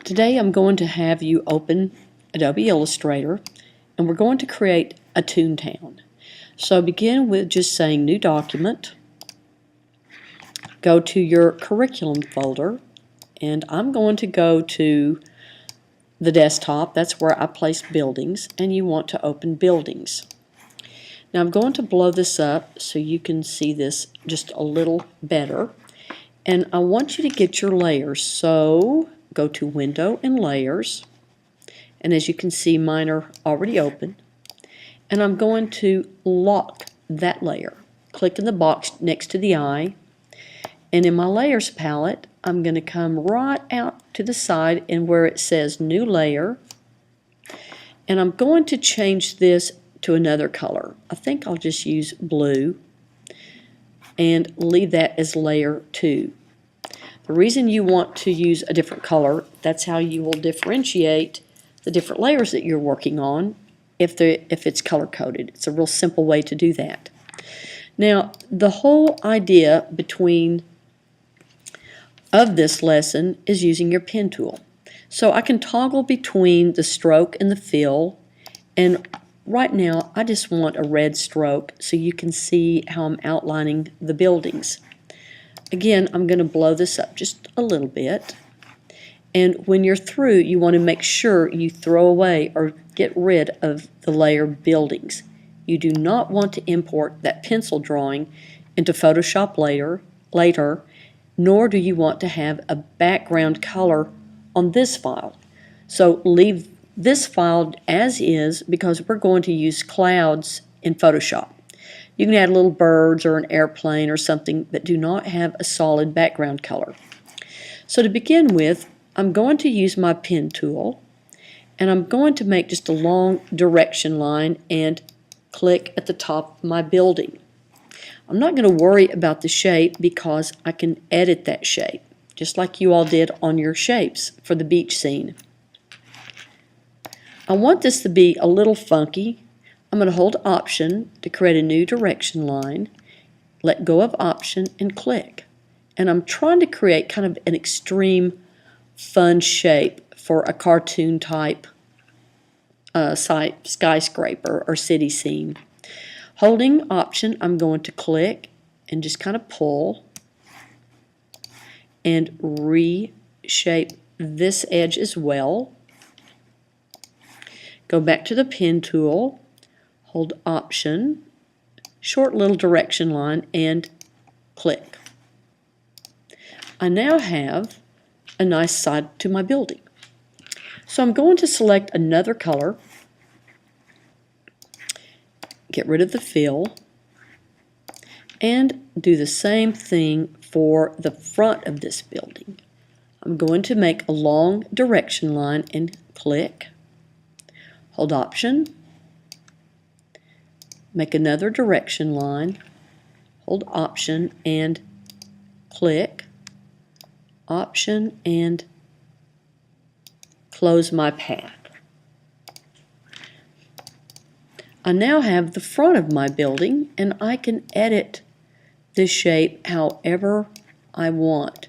Today I'm going to have you open Adobe Illustrator and we're going to create a Toon Town. So begin with just saying New Document, go to your Curriculum folder, and I'm going to go to the desktop. That's where I place buildings, and you want to open buildings. Now I'm going to blow this up so you can see this just a little better, and I want you to get your layers. So go to Window and Layers, and as you can see mine are already open, and I'm going to lock that layer. Click in the box next to the eye, and in my Layers palette I'm going to come right out to the side and where it says New Layer, and I'm going to change this to another color. I think I'll just use blue and leave that as Layer 2. The reason you want to use a different color, that's how you will differentiate the different layers that you're working on if it's color-coded. It's a real simple way to do that. Now, the whole idea of this lesson is using your pen tool. So I can toggle between the stroke and the fill, and right now I just want a red stroke so you can see how I'm outlining the buildings. Again, I'm going to blow this up just a little bit, and when you're through you want to make sure you throw away or get rid of the layer buildings. You do not want to import that pencil drawing into Photoshop later, nor do you want to have a background color on this file. So leave this file as is because we're going to use clouds in Photoshop. You can add little birds or an airplane or something, but do not have a solid background color. So to begin with, I'm going to use my pen tool, and I'm going to make just a long direction line and click at the top of my building. I'm not going to worry about the shape because I can edit that shape, just like you all did on your shapes for the beach scene. I want this to be a little funky. I'm going to hold Option to create a new direction line, let go of Option, and click. And I'm trying to create kind of an extreme fun shape for a cartoon type skyscraper or city scene. Holding Option, I'm going to click and just kind of pull and reshape this edge as well. Go back to the pen tool, hold Option, short little direction line, and click. I now have a nice side to my building. So I'm going to select another color, get rid of the fill, and do the same thing for the front of this building. I'm going to make a long direction line and click, hold Option, make another direction line, hold Option and click, Option and close my path. I now have the front of my building, and I can edit this shape however I want.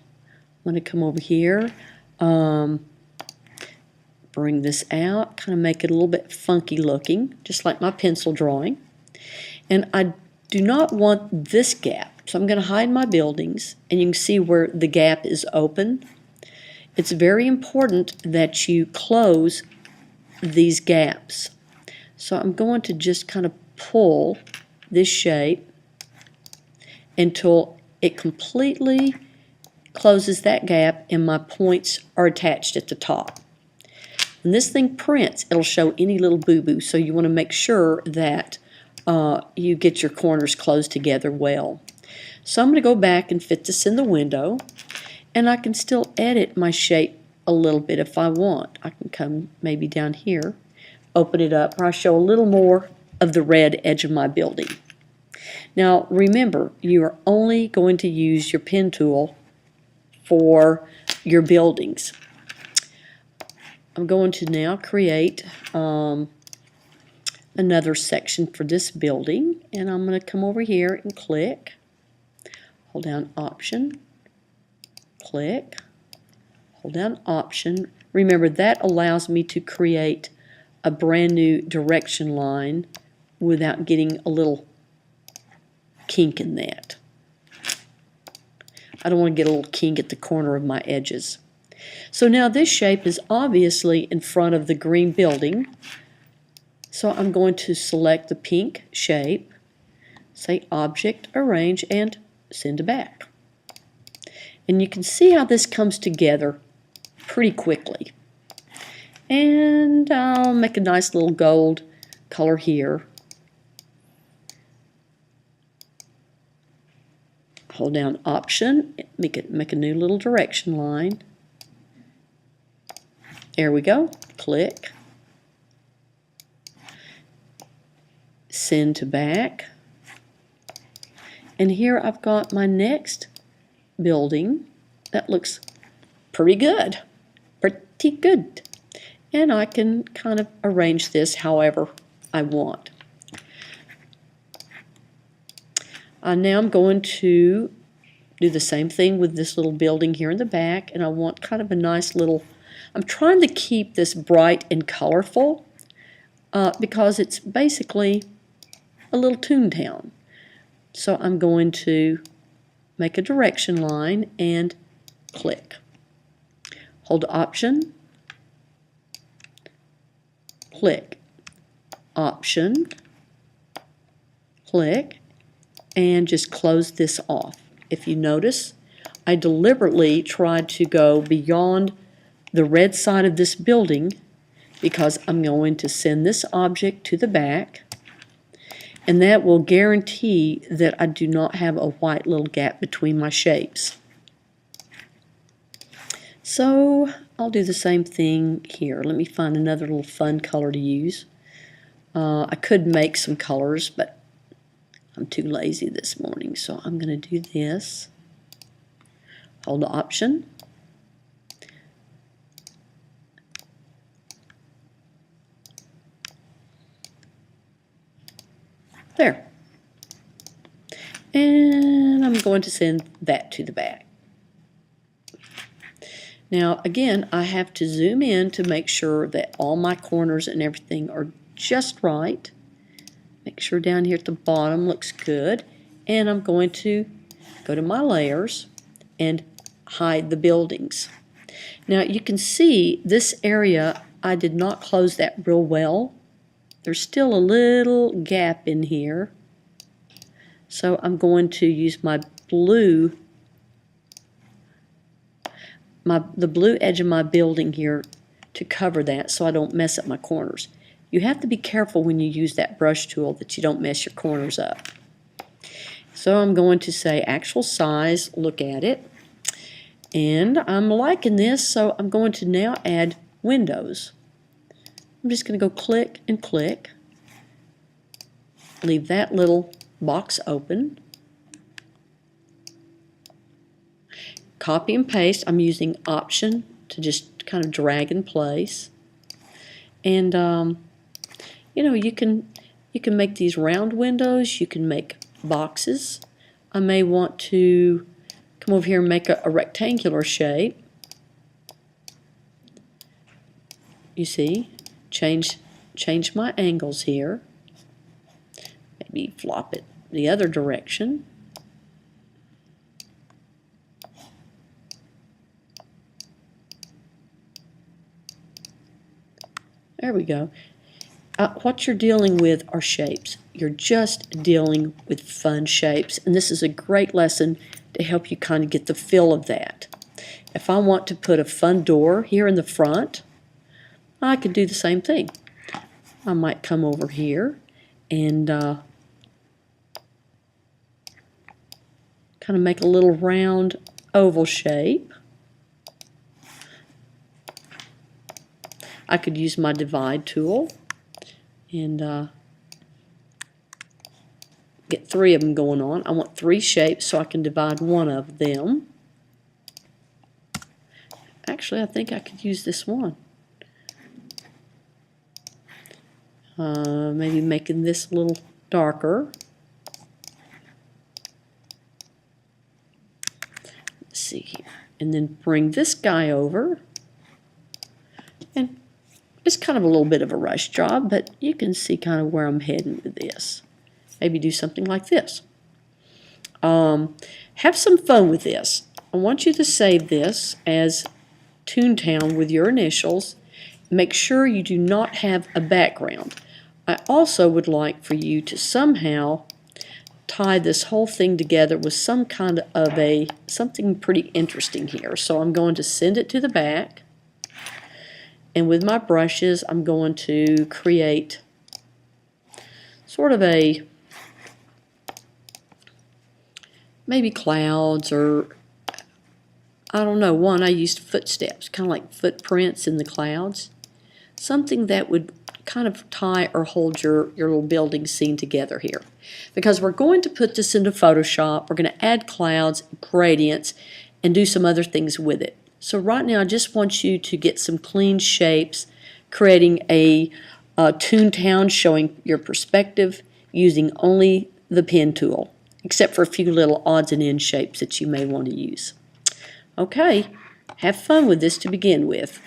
I'm going to come over here, bring this out, kind of make it a little bit funky looking, just like my pencil drawing. And I do not want this gap, so I'm going to hide my buildings, and you can see where the gap is open. It's very important that you close these gaps. So I'm going to just kind of pull this shape until it completely closes that gap and my points are attached at the top. When this thing prints, it'll show any little boo-boo, so you want to make sure that you get your corners closed together well. So I'm going to go back and fit this in the window, and I can still edit my shape a little bit if I want. I can come maybe down here, open it up, where I show a little more of the red edge of my building. Now remember, you are only going to use your pen tool for your buildings. I'm going to now create another section for this building, and I'm going to come over here and click, hold down Option, click, hold down Option. Remember, that allows me to create a brand new direction line without getting a little kink in that. I don't want to get a little kink at the corner of my edges. So now this shape is obviously in front of the green building. So I'm going to select the pink shape, say Object, Arrange, and send to back. And you can see how this comes together pretty quickly. And I'll make a nice little gold color here. Hold down Option, make a new little direction line. There we go. Click. Send to back. And here I've got my next building. That looks pretty good. Pretty good. And I can kind of arrange this however I want. Now I'm going to do the same thing with this little building here in the back, and I want kind of a nice little, I'm trying to keep this bright and colorful because it's basically a little Toon Town. So I'm going to make a direction line and click. Hold Option, click, Option, click, and just close this off. If you notice, I deliberately tried to go beyond the red side of this building because I'm going to send this object to the back, and that will guarantee that I do not have a white little gap between my shapes. So I'll do the same thing here. Let me find another little fun color to use. I could make some colors, but I'm too lazy this morning, so I'm going to do this. Hold the Option. There. And I'm going to send that to the back. Now, again, I have to zoom in to make sure that all my corners and everything are just right. Make sure down here at the bottom looks good. And I'm going to go to my layers and hide the buildings. Now you can see this area, I did not close that real well. There's still a little gap in here. So I'm going to use my blue, the blue edge of my building here to cover that so I don't mess up my corners. You have to be careful when you use that brush tool that you don't mess your corners up. So I'm going to say actual size, look at it, and I'm liking this, so I'm going to now add windows. I'm just going to go click and click, leave that little box open, copy and paste. I'm using Option to just kind of drag in place, and you know, you can make these round windows, you can make boxes. I may want to come over here and make a rectangular shape. You see, change my angles here. Maybe flop it the other direction. There we go. What you're dealing with are shapes. You're just dealing with fun shapes, and this is a great lesson to help you kind of get the feel of that. If I want to put a fun door here in the front, I could do the same thing. I might come over here and kind of make a little round oval shape. I could use my divide tool and get 3 of them going on. I want 3 shapes so I can divide one of them. Actually, I think I could use this one. Maybe making this a little darker. Let's see here. and then bring this guy over. And it's kind of a little bit of a rush job, but you can see kind of where I'm heading with this. Maybe do something like this. Have some fun with this. I want you to save this as ToonTown with your initials. Make sure you do not have a background. I also would like for you to somehow tie this whole thing together with some kind of something pretty interesting here. So I'm going to send it to the back, and with my brushes I'm going to create sort of maybe clouds, or I don't know, I used footsteps, kind of like footprints in the clouds. Something that would kind of tie or hold your little building scene together here. Because we're going to put this into Photoshop, we're going to add clouds, gradients, and do some other things with it. So right now I just want you to get some clean shapes, creating a Toontown showing your perspective using only the pen tool, except for a few little odds and ends shapes that you may want to use. Okay, have fun with this to begin with.